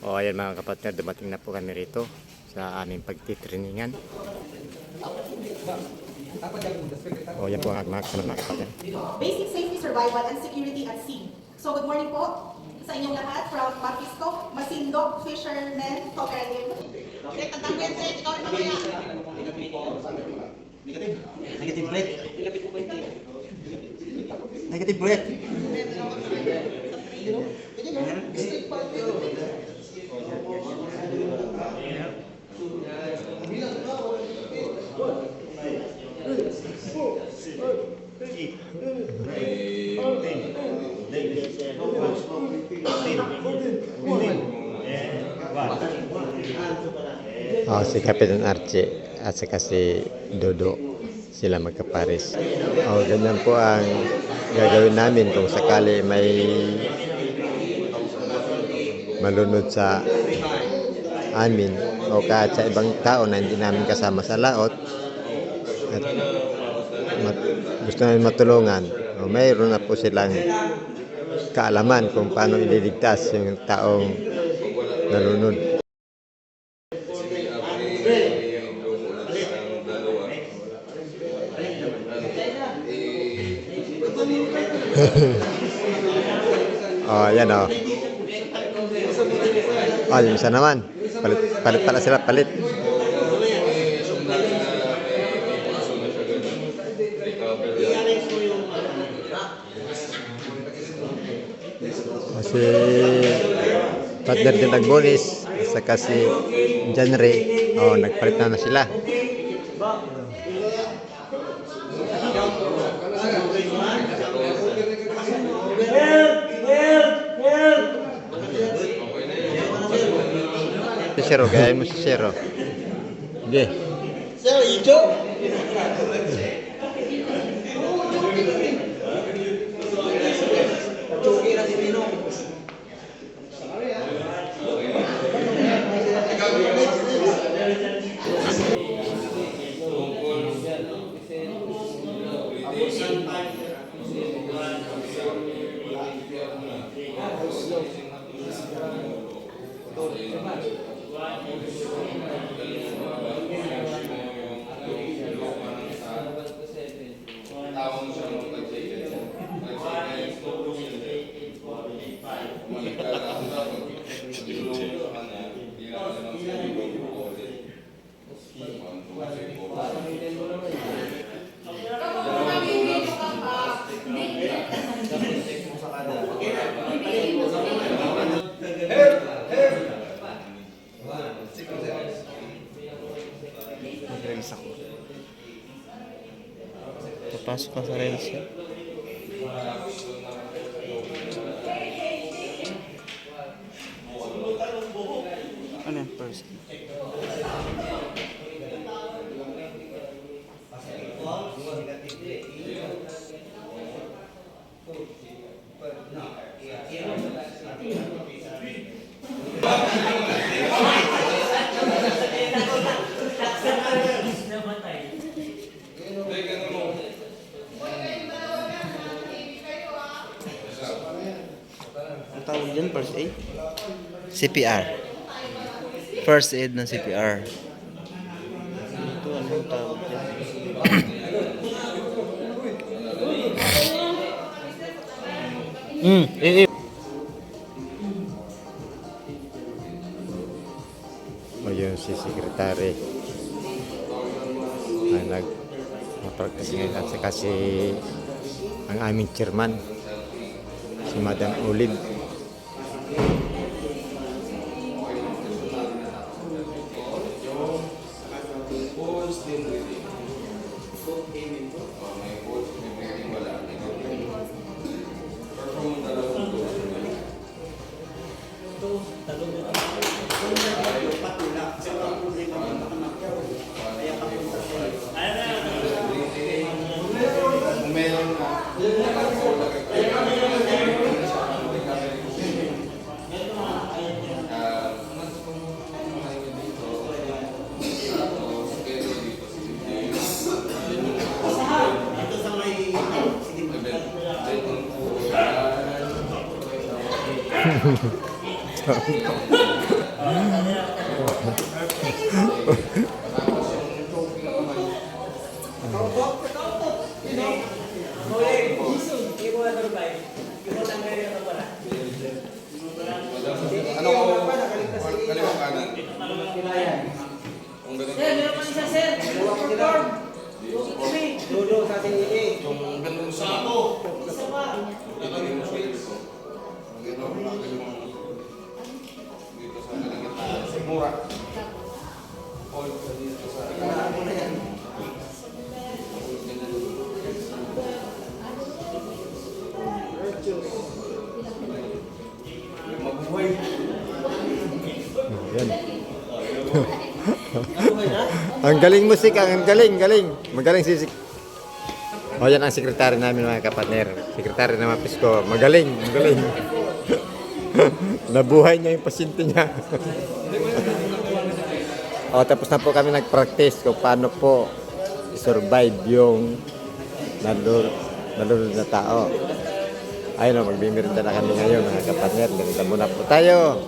O ayan mga kapatner, dumating na po kami rito sa aming pagtitrainingan. O yan po ang mga kasunod mga kapatner. Basic safety, survival, and security at sea. So good morning po sa inyong lahat from Marquisco, Masindog, Fishermen, Cooperative. Negative breath. Negative breath. Si Kapitan Archie at saka si Dodo, sila magkapares. Ganyan po ang gagawin namin kung sakali may malunod sa amin o kahit sa ibang tao na hindi namin kasama sa laot at gusto namin matulungan. Mayroon na po silang kaalaman kung paano ililigtas yung taong nalunod. Yan o. Yung isa naman. Palit pala sila, palit. Si partner din nagbonis. Saka si Janre. Nagpalit na sila. Sero, gaya mo si Sero. Okay. Sir, hijau. Nag-rails ako. Papasok ka sa rails niya. Ano yan first? Ang tawag dyan, first aid? CPR. First aid ng CPR. Ito, anong tawag dyan? Yun si Secretary na nag-practice ngayon at saka si ang aming chairman si Madam Olive. Ano ko? Kaliwang kanan. Kung ganun. Yung ganun sa ako. Ito yung sulit ko. Ito yung dito sa kaligitan. Mura. All dito sa mabuhay. Yan. Ang galing musik, ang galing, galing. Magaling si O yan ang sekretary namin mga kapatner. Sekretary ng Mapisco. Magaling, magaling. Nabuhay niya yung pasyente niya. O tapos na po kami nag-practice kung paano po survive yung nalulod na tao. Ayun o, magbimirita na kami ngayon mga kapatner. Ganito muna po tayo.